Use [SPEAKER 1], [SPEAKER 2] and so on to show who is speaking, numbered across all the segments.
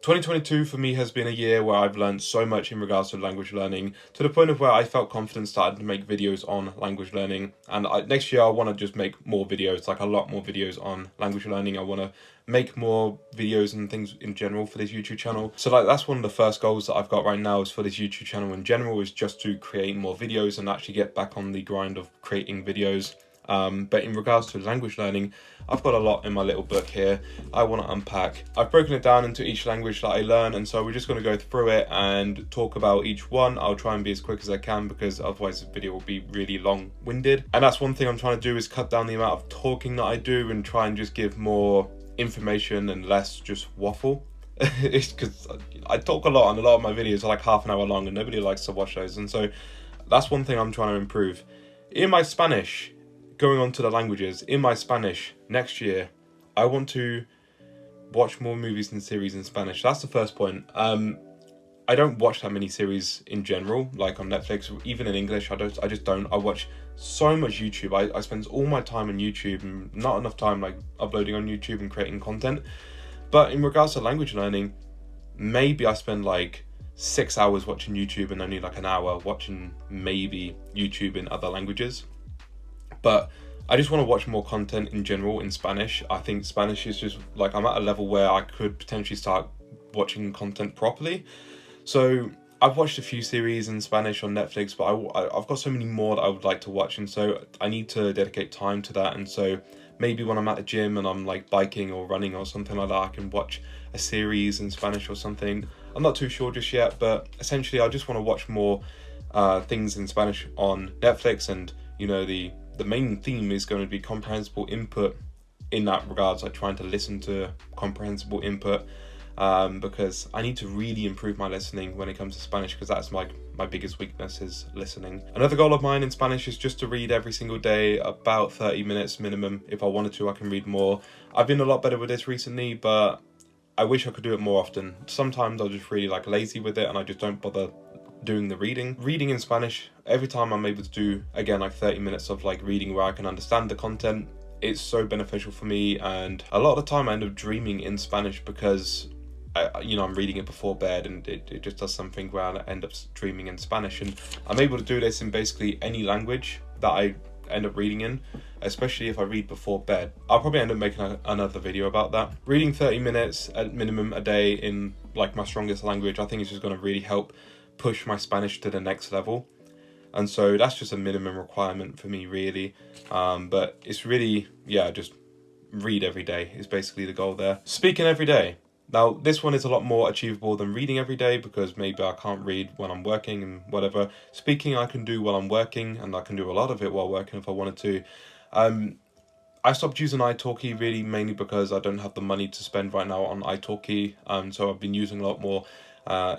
[SPEAKER 1] 2022 for me has been a year where I've learned so much in regards to language learning, to the point of where I felt confident starting to make videos on language learning. And next year I want to just make more videos, like a lot more videos on language learning. I want to make more videos and things in general for this YouTube channel. So like that's one of the first goals that I've got right now is for this YouTube channel in general, is just to create more videos and actually get back on the grind of creating videos. But in regards to language learning, I've got a lot in my little book here I want to unpack. I've broken it down into each language that I learn, and so we're just going to go through it and talk about each one. I'll try and be as quick as I can because otherwise the video will be really long-winded. And that's one thing I'm trying to do, is cut down the amount of talking that I do and try and just give more information and less just waffle. It's because I talk a lot, and a lot of my videos are like half an hour long and nobody likes to watch those, and so that's one thing I'm trying to improve. In my Spanish, going on to the languages, in my Spanish next year, I want to watch more movies and series in Spanish. That's the first point. I don't watch that many series in general, like on Netflix, even in English. I just don't. I watch so much YouTube. I spend all my time on YouTube and not enough time like uploading on YouTube and creating content. But in regards to language learning, maybe I spend like 6 hours watching YouTube and only like an hour watching maybe YouTube in other languages. But I just want to watch more content in general in Spanish. I think Spanish is just like, I'm at a level where I could potentially start watching content properly. So I've watched a few series in Spanish on Netflix, but I've got so many more that I would like to watch, and so I need to dedicate time to that. And so maybe when I'm at the gym and I'm like biking or running or something like that, I can watch a series in Spanish or something. I'm not too sure just yet, but essentially I just want to watch more things in Spanish on Netflix. And you know, the main theme is going to be comprehensible input in that regards, like trying to listen to comprehensible input, because I need to really improve my listening when it comes to Spanish, because that's my biggest weakness is listening. Another goal of mine in Spanish is just to read every single day, about 30 minutes minimum. If I wanted to, I can read more. I've been a lot better with this recently, but I wish I could do it more often. Sometimes I'm just really like lazy with it and I just don't bother doing the reading in Spanish. Every time I'm able to do again like 30 minutes of like reading where I can understand the content, it's so beneficial for me. And a lot of the time I end up dreaming in Spanish because I'm reading it before bed, and it just does something where I end up dreaming in Spanish. And I'm able to do this in basically any language that I end up reading in, especially if I read before bed. I'll probably end up making another video about that. Reading 30 minutes at minimum a day in like my strongest language, I think is just going to really help push my Spanish to the next level. And so that's just a minimum requirement for me, really. But it's really, just read every day is basically the goal there. Speaking every day. Now, this one is a lot more achievable than reading every day, because maybe I can't read when I'm working and whatever. Speaking I can do while I'm working, and I can do a lot of it while working if I wanted to. I stopped using italki really mainly because I don't have the money to spend right now on italki. So I've been using a lot more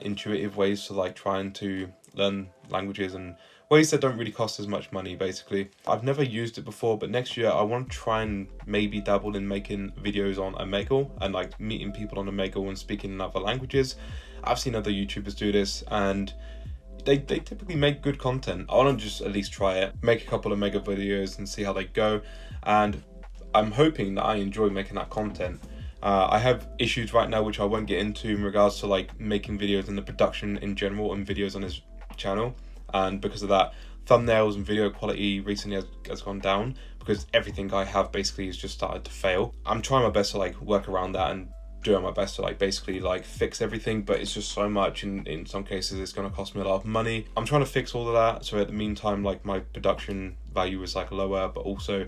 [SPEAKER 1] intuitive ways to like trying to learn languages, and ways that don't really cost as much money, basically. I've never used it before, but next year I want to try and maybe dabble in making videos on Omegle and like meeting people on Omegle and speaking in other languages. I've seen other YouTubers do this and they typically make good content. I want to just at least try it, make a couple of Omegle videos and see how they go. And I'm hoping that I enjoy making that content. I have issues right now which I won't get into in regards to like making videos and the production in general and videos on his channel. And because of that, thumbnails and video quality recently has gone down, because everything I have basically has just started to fail. I'm trying my best to like work around that and doing my best to like basically like fix everything, but it's just so much, and in some cases it's going to cost me a lot of money. I'm trying to fix all of that, so at the meantime like my production value is like lower, but also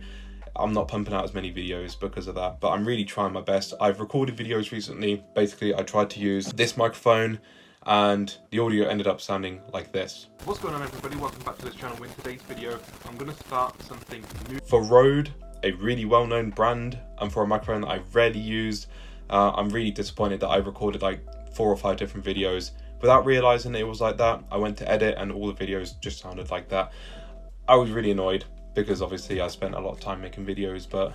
[SPEAKER 1] I'm not pumping out as many videos because of that. But I'm really trying my best. I've recorded videos recently. Basically I tried to use this microphone and the audio ended up sounding like this. What's going on, everybody? Welcome back to this channel. In today's video I'm going to start something new. For Rode, a really well-known brand, and for a microphone that I've rarely used, I'm really disappointed that I recorded like 4 or 5 different videos without realizing it was like that. I went to edit and all the videos just sounded like that. I was really annoyed because obviously I spent a lot of time making videos, but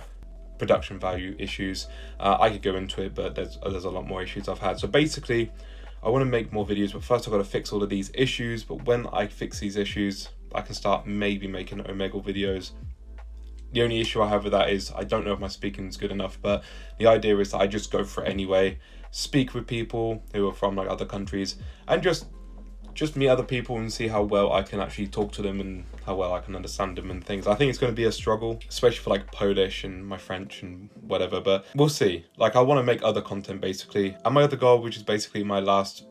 [SPEAKER 1] production value issues. I could go into it, but there's a lot more issues I've had. So basically I want to make more videos, but first I've got to fix all of these issues. But when I fix these issues, I can start maybe making Omegle videos. The only issue I have with that is I don't know if my speaking is good enough, but the idea is that I just go for it anyway. speak with people who are from like other countries, and just meet other people and see how well I can actually talk to them and how well I can understand them and things. I think it's going to be a struggle, especially for like Polish and my French and whatever, but we'll see. Like I want to make other content basically. And my other goal, which is basically my last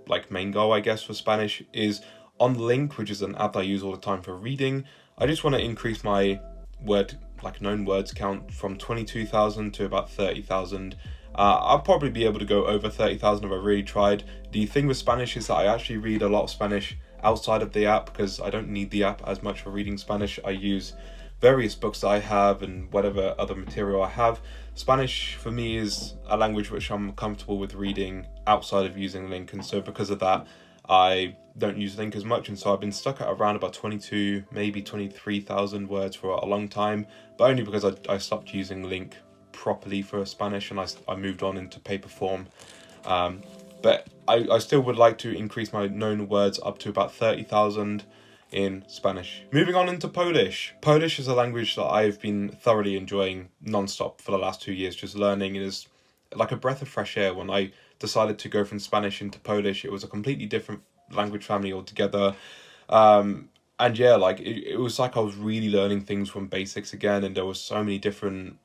[SPEAKER 1] like main goal I guess for Spanish, is on Link, which is an app I use all the time for reading. I just want to increase my known words count from 22,000 to about 30,000. I'll probably be able to go over 30,000 if I really tried. The thing with Spanish is that I actually read a lot of Spanish outside of the app because I don't need the app as much for reading Spanish. I use various books that I have and whatever other material I have. Spanish for me is a language which I'm comfortable with reading outside of using Link, and so because of that I don't use Link as much, and so I've been stuck at around about 22, maybe 23,000 words for a long time, but only because I stopped using Link properly for Spanish and I moved on into paper form. But I still would like to increase my known words up to about 30,000 in Spanish. Moving on into Polish. Polish is a language that I've been thoroughly enjoying non-stop for the last 2 years, just learning. It is like a breath of fresh air. When I decided to go from Spanish into Polish, it was a completely different language family altogether. And yeah, like it was like I was really learning things from basics again, and there were so many different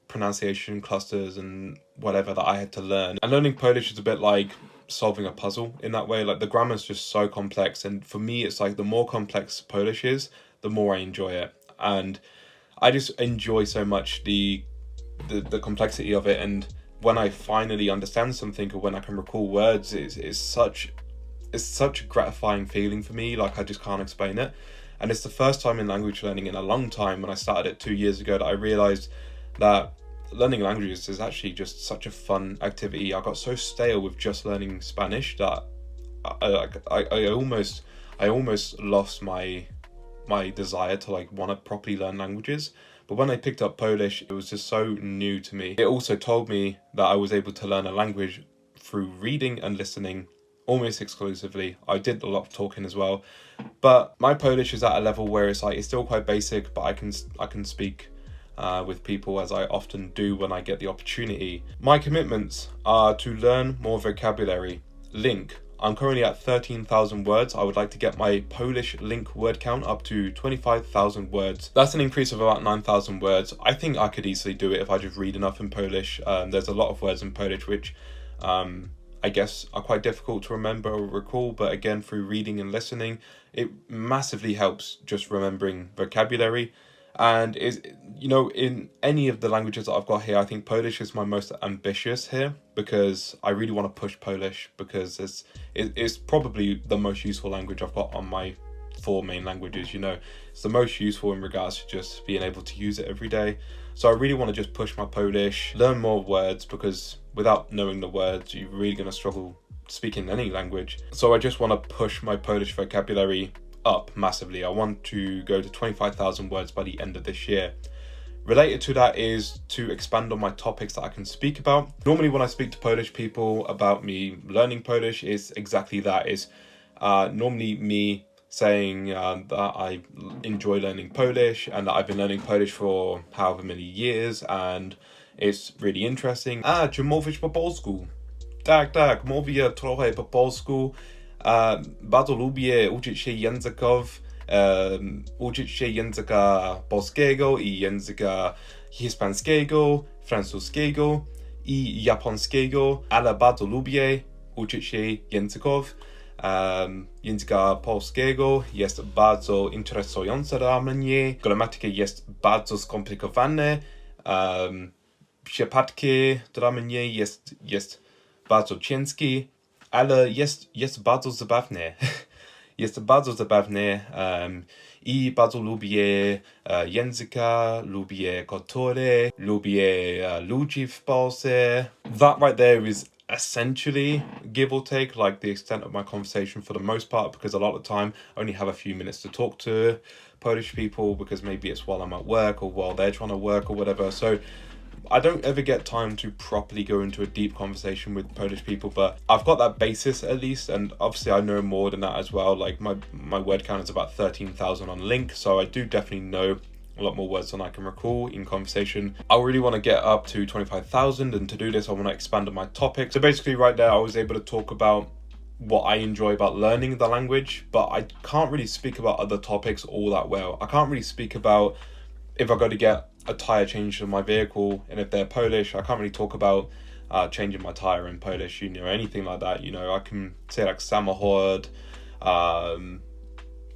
[SPEAKER 1] pronunciation clusters and whatever that I had to learn. And learning Polish is a bit like solving a puzzle in that way. Like the grammar is just so complex, and for me it's like the more complex Polish is, the more I enjoy it. And I just enjoy so much the complexity of it, and when I finally understand something or when I can recall words, it's such a gratifying feeling for me. Like I just can't explain it. And it's the first time in language learning in a long time, when I started it 2 years ago, that I realized that learning languages is actually just such a fun activity. I got so stale with just learning Spanish that I almost lost my desire to like want to properly learn languages. But when I picked up Polish, it was just so new to me. It also told me that I was able to learn a language through reading and listening almost exclusively. I did a lot of talking as well, but my Polish is at a level where it's still quite basic, but I can speak with people, as I often do when I get the opportunity. My commitments are to learn more vocabulary. Link. I'm currently at 13,000 words. I would like to get my Polish Link word count up to 25,000 words. That's an increase of about 9,000 words. I think I could easily do it if I just read enough in Polish. There's a lot of words in Polish which I guess are quite difficult to remember or recall, but again, through reading and listening, it massively helps just remembering vocabulary. And in any of the languages that I've got here, I think Polish is my most ambitious here, because I really want to push Polish, because it's probably the most useful language I've got on my 4 main languages. It's the most useful in regards to just being able to use it every day. So I really want to just push my Polish, learn more words, because without knowing the words, you're really going to struggle speaking any language. So I just want to push my Polish vocabulary up massively. I want to go to 25,000 words by the end of this year. Related to that is to expand on my topics that I can speak about. Normally when I speak to Polish people about me learning Polish, is exactly that. Is normally me saying that I enjoy learning Polish and that I've been learning Polish for however many years and it's really interesting. Czy mówisz po polsku? Tak, mówię trochę po polsku. Bardzo lubię uczyć się języka polskiego i języka hiszpańskiego, francuskiego i japońskiego, ale bardzo lubię uczyć się języków. Języka polskiego jest bardzo interesująca dla mnie. Gramatyka jest bardzo skomplikowana. Przypadki dla mnie jest bardzo ciężki, ale jest bardzo zabawne. Jest bardzo zabawne i bardzo lubię języka, lubię kulturę, lubię ludzi w Polsce. That right there is essentially, give or take, like the extent of my conversation for the most part, because a lot of the time I only have a few minutes to talk to Polish people, because maybe it's while I'm at work or while they're trying to work or whatever. So I don't ever get time to properly go into a deep conversation with Polish people, but I've got that basis at least, and obviously I know more than that as well. Like my word count is about 13,000 on Link, so I do definitely know a lot more words than I can recall in conversation. I really want to get up to 25,000, and to do this I want to expand on my topic. So basically right there I was able to talk about what I enjoy about learning the language, but I can't really speak about other topics all that well. I can't really speak about if I go to get a tire changed in my vehicle, and if they're Polish, I can't really talk about changing my tire in Polish, anything like that. I can say like samochód,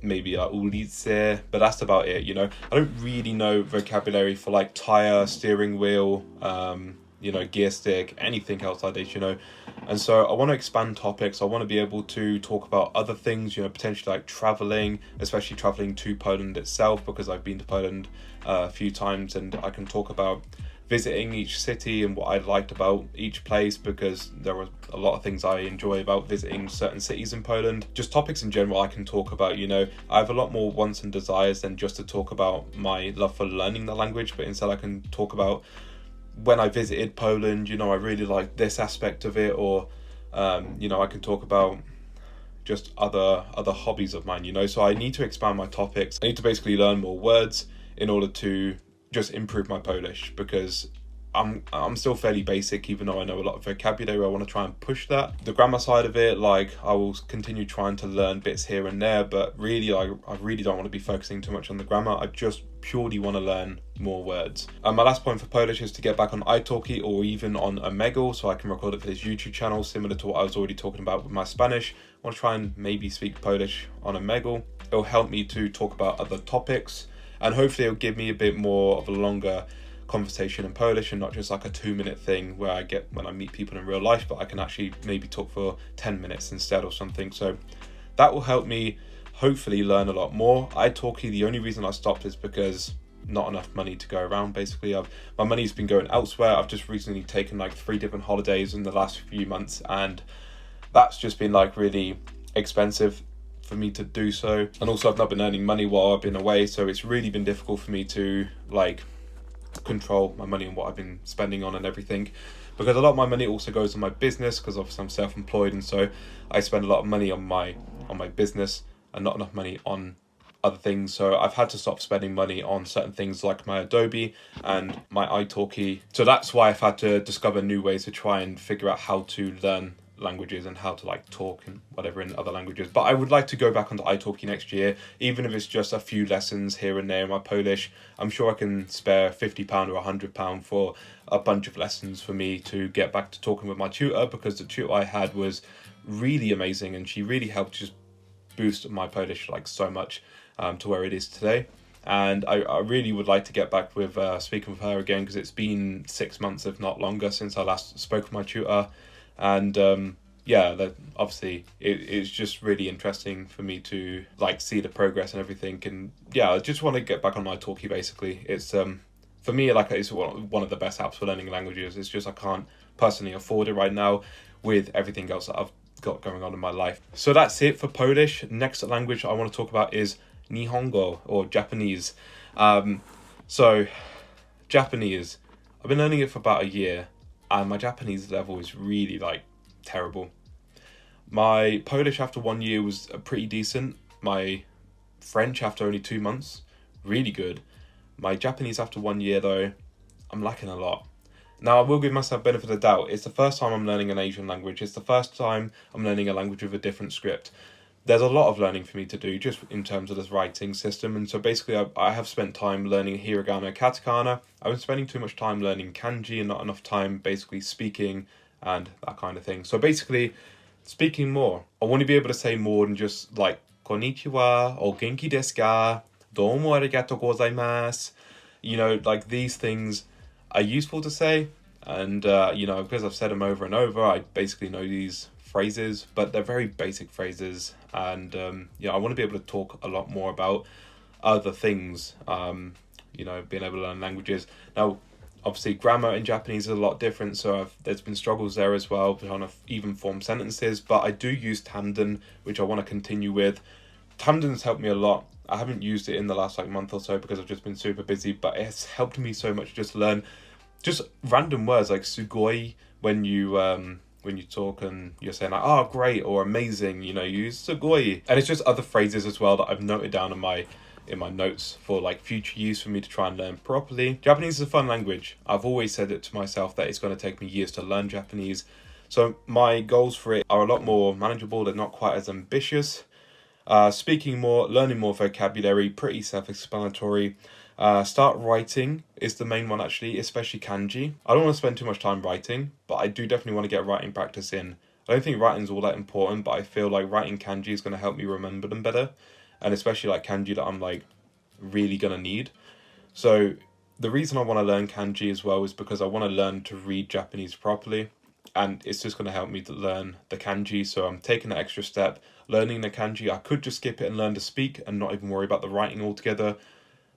[SPEAKER 1] maybe like ulice, but that's about it. I don't really know vocabulary for like tire, steering wheel, gear stick, anything else like this, and so I want to expand topics. I want to be able to talk about other things, potentially like traveling, especially traveling to Poland itself, because I've been to Poland a few times, and I can talk about visiting each city and what I liked about each place, because there are a lot of things I enjoy about visiting certain cities in Poland. Just topics in general I can talk about. I have a lot more wants and desires than just to talk about my love for learning the language, but instead I can talk about when I visited Poland, I really like this aspect of it, or I can talk about just other hobbies of mine, so I need to expand my topics. I need to basically learn more words in order to just improve my Polish, because I'm still fairly basic, even though I know a lot of vocabulary. I want to try and push that. The grammar side of it, like, I will continue trying to learn bits here and there, but really I really don't want to be focusing too much on the grammar. I just purely want to learn more words. My last point for Polish is to get back on italki, or even on Omegle, so I can record it for this YouTube channel, similar to what I was already talking about with my Spanish. I want to try and maybe speak Polish on Omegle. It'll help me to talk about other topics, and hopefully it'll give me a bit more of a longer conversation in Polish, and not just like a 2-minute thing where I get when I meet people in real life, but I can actually maybe talk for 10 minutes instead or something. So that will help me hopefully learn a lot more. italki, the only reason I stopped is because not enough money to go around. Basically, my money's been going elsewhere. I've just recently taken like 3 different holidays in the last few months, and that's just been like really expensive for me to do so. And also I've not been earning money while I've been away, so it's really been difficult for me to like control my money and what I've been spending on and everything, because a lot of my money also goes on my business, because obviously I'm self-employed, and so I spend a lot of money on my business and not enough money on other things. So I've had to stop spending money on certain things like my Adobe and my italki. So that's why I've had to discover new ways to try and figure out how to learn languages and how to like talk and whatever in other languages. But I would like to go back onto italki next year, even if it's just a few lessons here and there in my Polish. I'm sure I can spare £50 or £100 for a bunch of lessons for me to get back to talking with my tutor, because the tutor I had was really amazing, and she really helped just boost my Polish like so much to where it is today. And I really would like to get back with speaking with her again, because it's been 6 months, if not longer, since I last spoke with my tutor. And that obviously it's just really interesting for me to like see the progress and everything. And I just want to get back on my italki. Basically, it's for me, like, it's one of the best apps for learning languages. It's just I can't personally afford it right now with everything else that I've got going on in my life. So that's it for Polish. Next language I want to talk about is Nihongo, or Japanese. So Japanese, I've been learning it for about a year, and my Japanese level is really like terrible. My Polish after 1 year was pretty decent. My French after only 2 months, really good. My Japanese after 1 year though, I'm lacking a lot. Now I will give myself benefit of the doubt. It's the first time I'm learning an Asian language. It's the first time I'm learning a language with a different script. There's a lot of learning for me to do just in terms of this writing system. And so basically I have spent time learning hiragana, katakana. I've been spending too much time learning kanji and not enough time basically speaking and that kind of thing. So basically, speaking more. I want to be able to say more than just like konnichiwa or genki desu ka, domo arigatou gozaimasu. Like these things are useful to say. And, because I've said them over and over, I basically know these phrases, but they're very basic phrases. And, I want to be able to talk a lot more about other things, being able to learn languages. Now, obviously, grammar in Japanese is a lot different, so there's been struggles there as well, trying to even form sentences, but I do use Tamden, which I want to continue with. Tamden's helped me a lot. I haven't used it in the last month or so because I've just been super busy, but it's helped me so much just learn just random words like sugoi when you talk and you're saying like, oh, great, or amazing, you use sugoi. And it's just other phrases as well that I've noted down on my in my notes for like future use for me to try and learn properly. Japanese is a fun language. I've always said it to myself that it's going to take me years to learn Japanese. So my goals for it are a lot more manageable. They're not quite as ambitious. Speaking more, learning more vocabulary, pretty self-explanatory. Start writing is the main one actually, especially kanji. I don't want to spend too much time writing, but I do definitely want to get writing practice in. I don't think writing's all that important, but I feel like writing kanji is going to help me remember them better. And especially like kanji that I'm like really going to need. So the reason I want to learn kanji as well is because I want to learn to read Japanese properly. And it's just going to help me to learn the kanji. So I'm taking that extra step, learning the kanji. I could just skip it and learn to speak and not even worry about the writing altogether.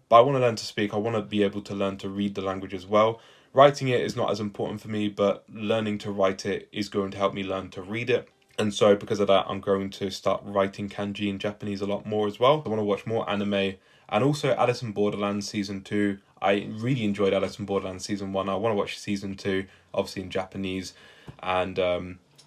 [SPEAKER 1] But I want to learn to speak. I want to be able to learn to read the language as well. Writing it is not as important for me, but learning to write it is going to help me learn to read it. And so because of that, I'm going to start writing kanji in Japanese a lot more as well. I want to watch more anime, and also Alice in Borderland Season 2. I really enjoyed Alice in Borderland Season 1. I want to watch Season 2, obviously in Japanese. And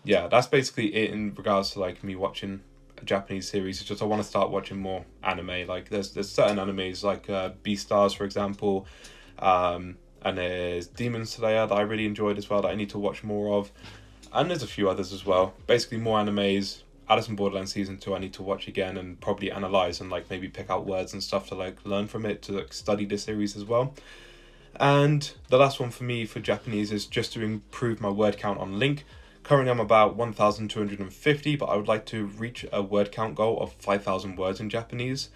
[SPEAKER 1] yeah, that's basically it in regards to like me watching a Japanese series. It's just I want to start watching more anime. Like there's certain animes like Beastars, for example. And there's Demon Slayer that I really enjoyed as well that I need to watch more of. And there's a few others as well. Basically more animes. Alice in Borderland Season 2 I need to watch again and probably analyse and like maybe pick out words and stuff to like learn from it, to like study the series as well. And the last one for me for Japanese is just to improve my word count on Link. Currently I'm about 1,250, but I would like to reach a word count goal of 5,000 words in Japanese.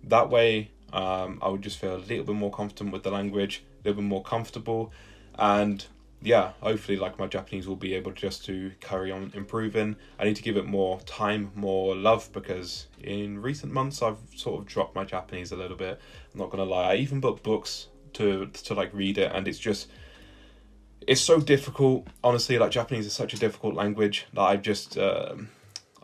[SPEAKER 1] That way I would just feel a little bit more confident with the language, a little bit more comfortable, and yeah, hopefully like my Japanese will be able just to carry on improving. I need to give it more time, more love, because in recent months I've sort of dropped my Japanese a little bit. I'm not gonna lie. I even bought books to like read it, and it's so difficult. Honestly, like Japanese is such a difficult language that I've just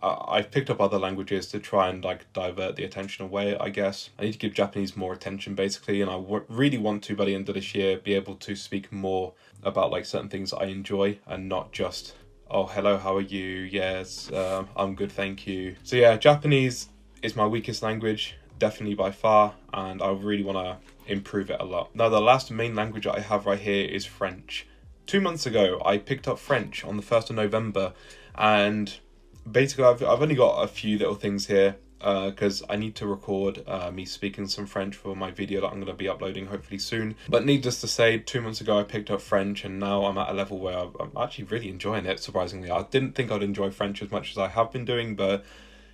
[SPEAKER 1] I've picked up other languages to try and like divert the attention away, I guess. I need to give Japanese more attention basically, and I really want to by the end of this year be able to speak more about like certain things that I enjoy and not just, oh hello, how are you, yes, I'm good, thank you. So yeah, Japanese is my weakest language, definitely by far, and I really want to improve it a lot. Now the last main language I have right here is French. 2 months ago I picked up French on the 1st of November, and basically I've only got a few little things here because I need to record me speaking some French for my video that I'm going to be uploading hopefully soon. But needless to say, 2 months ago I picked up French, and now I'm at a level where I'm actually really enjoying it, surprisingly. I didn't think I'd enjoy French as much as I have been doing, but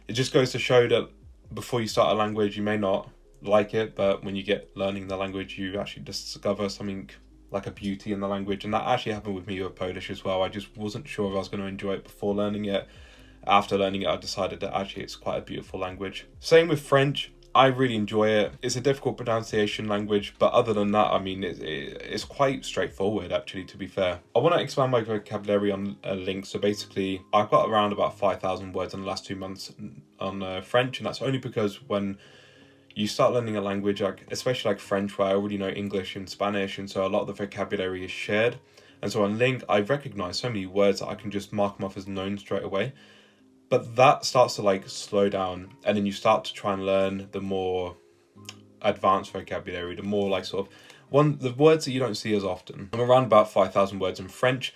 [SPEAKER 1] it just goes to show that before you start a language you may not like it, but when you get learning the language you actually discover something like a beauty in the language. And that actually happened with me with Polish as well. I just wasn't sure if I was going to enjoy it before learning it. After learning it, I decided that actually it's quite a beautiful language. Same with French. I really enjoy it. It's a difficult pronunciation language, but other than that, I mean, it's quite straightforward, actually, to be fair. I want to expand my vocabulary on Link. So basically, I've got around about 5,000 words in the last 2 months on French, and that's only because when you start learning a language, like especially like French, where I already know English and Spanish, and so a lot of the vocabulary is shared. And so on Link, I recognize so many words that I can just mark them off as known straight away. But that starts to like slow down, and then you start to try and learn the more advanced vocabulary, the more like sort of the words that you don't see as often. I'm around about 5,000 words in French.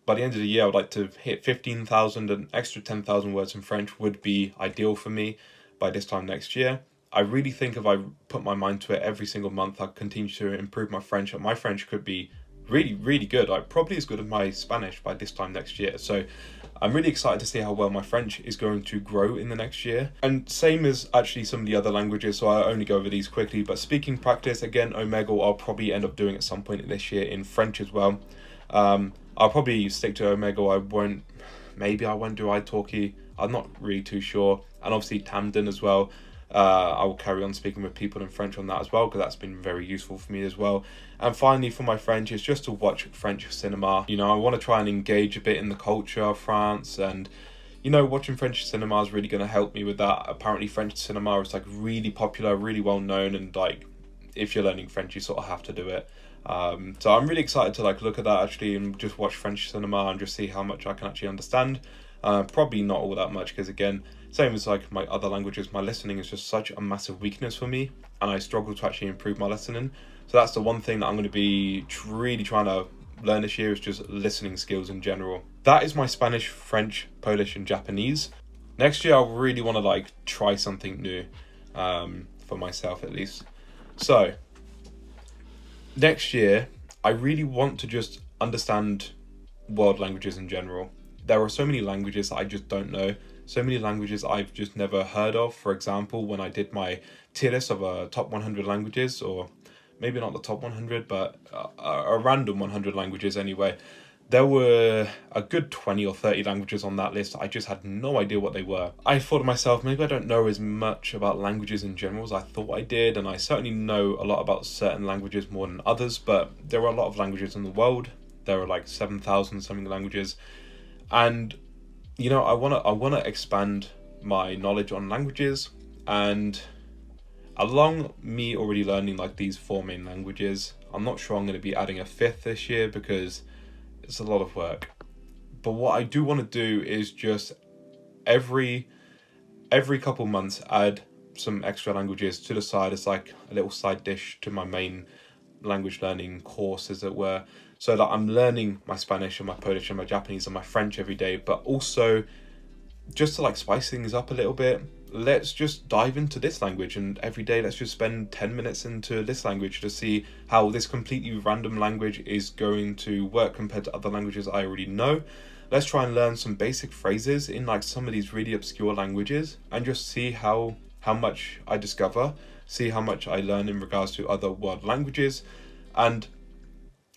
[SPEAKER 1] By the end of the year, I would like to hit 15,000. An extra 10,000 words in French would be ideal for me by this time next year. I really think if I put my mind to it every single month, I'll continue to improve my French, and my French could be really, really good. Like probably as good as my Spanish by this time next year. So I'm really excited to see how well my French is going to grow in the next year. And same as actually some of the other languages, so I'll only go over these quickly. But speaking practice, again, Omega I'll probably end up doing at some point this year in French as well. I'll probably stick to Omega. I won't do italki. I'm not really too sure. And obviously Tamden as well. I will carry on speaking with people in French on that as well, because that's been very useful for me as well. And finally, for my French, is just to watch French cinema. You know, I want to try and engage a bit in the culture of France, and you know, watching French cinema is really going to help me with that. Apparently French cinema is like really popular, really well known, and like if you're learning French you sort of have to do it. So I'm really excited to like look at that actually and just watch French cinema and just see how much I can actually understand. Probably not all that much, because again, same as like my other languages, my listening is just such a massive weakness for me, and I struggle to actually improve my listening. So that's the one thing that I'm going to be really trying to learn this year, is just listening skills in general. That is my Spanish, French, Polish, and Japanese. Next year, I really want to like try something new, for myself at least. So next year, I really want to just understand world languages in general. There are so many languages that I just don't know. So many languages I've just never heard of. For example, when I did my tier list of top 100 languages, or maybe not the top 100, but a random 100 languages anyway, there were a good 20 or 30 languages on that list. I just had no idea what they were. I thought to myself, maybe I don't know as much about languages in general as I thought I did, and I certainly know a lot about certain languages more than others, but there are a lot of languages in the world. There are like 7,000 something languages, and you know, I wanna expand my knowledge on languages, and along me already learning like these 4 main languages, I'm not sure I'm going to be adding a 5th this year because it's a lot of work. But what I do want to do is just every couple months add some extra languages to the side as like a little side dish to my main language learning course, as it were, so that I'm learning my Spanish and my Polish and my Japanese and my French every day, but also just to like spice things up a little bit, let's just dive into this language, and every day let's just spend 10 minutes into this language to see how this completely random language is going to work compared to other languages I already know. Let's try and learn some basic phrases in like some of these really obscure languages, and just see how much I discover, see how much I learn in regards to other world languages. And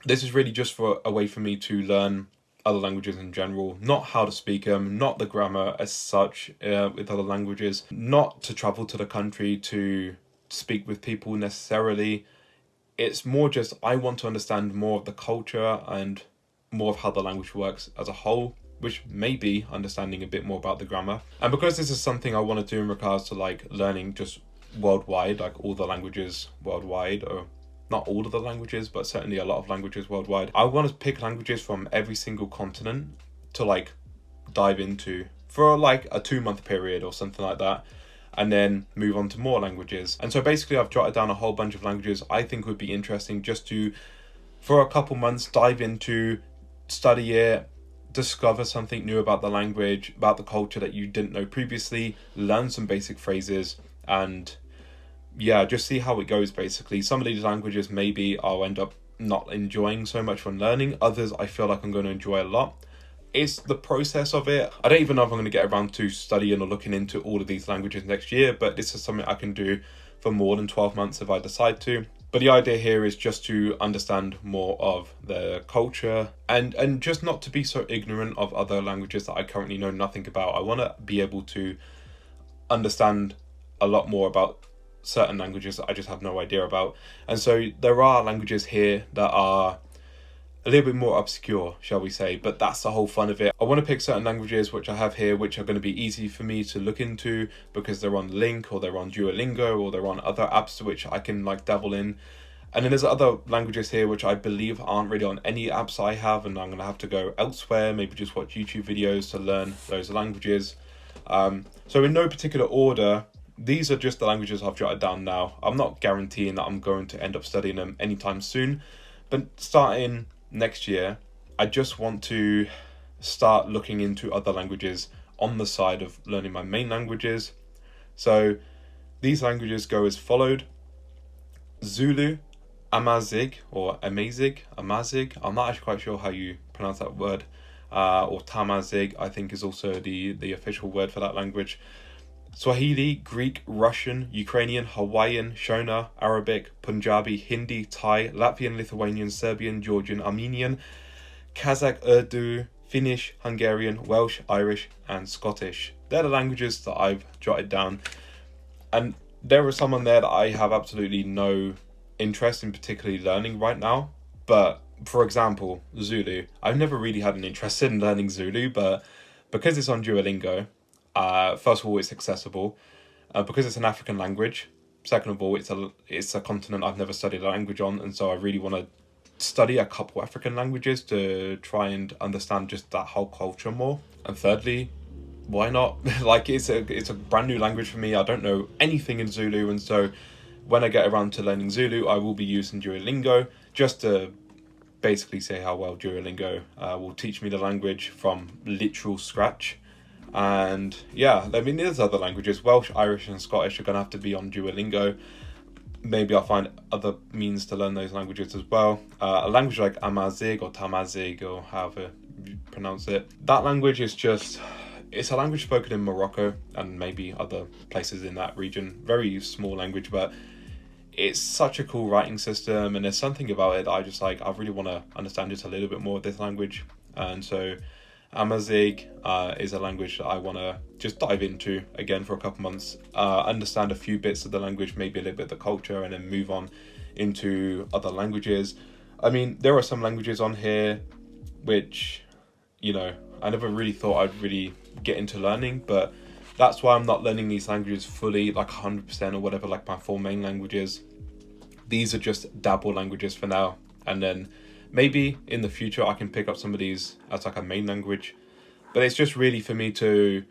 [SPEAKER 1] this is really just for a way for me to learn other languages in general, not how to speak them, not the grammar as such with other languages, not to travel to the country to speak with people necessarily. It's more just I want to understand more of the culture and more of how the language works as a whole, which may be understanding a bit more about the grammar. And because this is something I want to do in regards to like learning just worldwide, like all the languages worldwide, or not all of the languages, but certainly a lot of languages worldwide, I want to pick languages from every single continent to like dive into for like a 2-month period or something like that, and then move on to more languages. And so basically I've jotted down a whole bunch of languages I think would be interesting just to, for a couple months, dive into, study it, discover something new about the language, about the culture that you didn't know previously, learn some basic phrases, and yeah, just see how it goes basically. Some of these languages maybe I'll end up not enjoying so much when learning. Others I feel like I'm going to enjoy a lot. It's the process of it. I don't even know if I'm going to get around to studying or looking into all of these languages next year, but this is something I can do for more than 12 months if I decide to. But the idea here is just to understand more of the culture, and just not to be so ignorant of other languages that I currently know nothing about. I want to be able to understand a lot more about certain languages that I just have no idea about. And so there are languages here that are a little bit more obscure, shall we say, but that's the whole fun of it. I want to pick certain languages which I have here which are going to be easy for me to look into because they're on Link, or they're on Duolingo, or they're on other apps which I can like dabble in. And then there's other languages here which I believe aren't really on any apps I have, and I'm going to have to go elsewhere, maybe just watch YouTube videos to learn those languages. So in no particular order, these are just the languages I've jotted down now. I'm not guaranteeing that I'm going to end up studying them anytime soon, but starting next year, I just want to start looking into other languages on the side of learning my main languages. So these languages go as followed: Zulu, Amazigh, or Amazigh. I'm not actually quite sure how you pronounce that word. Or Tamazigh, I think, is also the official word for that language. Swahili, Greek, Russian, Ukrainian, Hawaiian, Shona, Arabic, Punjabi, Hindi, Thai, Latvian, Lithuanian, Serbian, Georgian, Armenian, Kazakh, Urdu, Finnish, Hungarian, Welsh, Irish, and Scottish. They're the languages that I've jotted down. And there are some on there that I have absolutely no interest in particularly learning right now. But for example, Zulu. I've never really had an interest in learning Zulu, but because it's on Duolingo, first of all, it's accessible. Because it's an African language. Second of all, it's a continent I've never studied a language on, and so I really want to study a couple African languages to try and understand just that whole culture more. And thirdly, why not? Like, it's a brand new language for me. I don't know anything in Zulu, and so when I get around to learning Zulu, I will be using Duolingo just to basically say how well Duolingo will teach me the language from literal scratch. And yeah, I mean, there's other languages. Welsh, Irish, and Scottish are going to have to be on Duolingo. Maybe I'll find other means to learn those languages as well. A language like Amazigh or Tamazigh, or however you pronounce it, that language is just, it's a language spoken in Morocco and maybe other places in that region. Very small language, but it's such a cool writing system, and there's something about it that I just like. I really want to understand just a little bit more of this language. And so Amazigh is a language that I want to just dive into again for a couple months, understand a few bits of the language, maybe a little bit of the culture, and then move on into other languages. I mean, there are some languages on here which, you know, I never really thought I'd really get into learning, but that's why I'm not learning these languages fully, like 100% or whatever, like my 4 main languages. These are just dabble languages for now, and then maybe in the future I can pick up some of these as like a main language. But it's just really for me to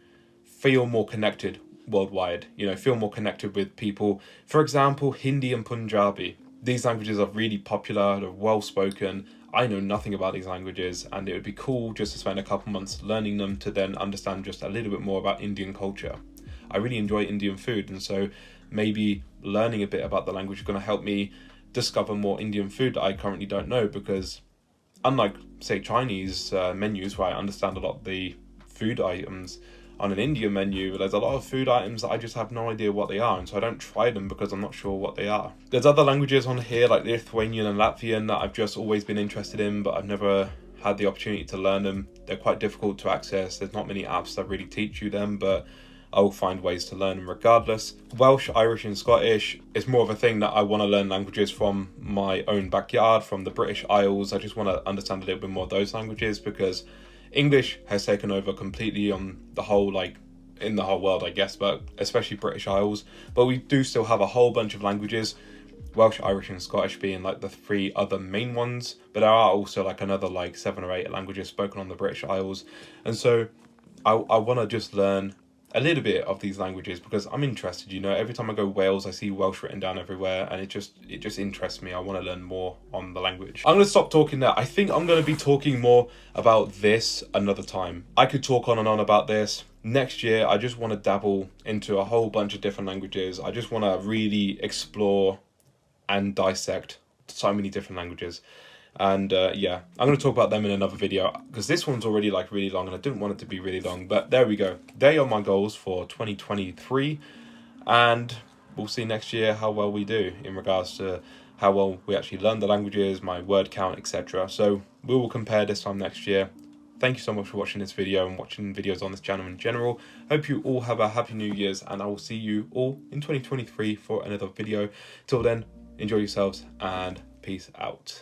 [SPEAKER 1] feel more connected worldwide, you know, feel more connected with people. For example, Hindi and Punjabi. These languages are really popular, they're well spoken. I know nothing about these languages, and it would be cool just to spend a couple months learning them to then understand just a little bit more about Indian culture. I really enjoy Indian food, and so maybe learning a bit about the language is going to help me discover more Indian food that I currently don't know, because unlike, say, Chinese menus where I understand a lot of the food items, on an Indian menu, there's a lot of food items that I just have no idea what they are, and so I don't try them because I'm not sure what they are. There's other languages on here like Lithuanian and Latvian that I've just always been interested in, but I've never had the opportunity to learn them. They're quite difficult to access. There's not many apps that really teach you them, but I will find ways to learn them regardless. Welsh, Irish, and Scottish is more of a thing that I want to learn languages from my own backyard, from the British Isles. I just want to understand a little bit more of those languages, because English has taken over completely on the whole, like in the whole world, I guess, but especially British Isles. But we do still have a whole bunch of languages, Welsh, Irish, and Scottish being like the 3 other main ones. But there are also like another like 7 or 8 languages spoken on the British Isles. And so I want to just learn a little bit of these languages because I'm interested, you know. Every time I go Wales, I see Welsh written down everywhere, and it just interests me. I want to learn more on the language. I'm going to stop talking now. I think I'm going to be talking more about this another time. I could talk on and on about this. Next year, I just want to dabble into a whole bunch of different languages. I just want to really explore and dissect so many different languages. And yeah, I'm going to talk about them in another video because this one's already like really long and I didn't want it to be really long, but there we go. They are my goals for 2023, and we'll see next year how well we do in regards to how well we actually learn the languages, my word count, etc. So we will compare this time next year. Thank you so much for watching this video and watching videos on this channel in general. Hope you all have a happy New Year's, and I will see you all in 2023 for another video. Till then, enjoy yourselves and peace out.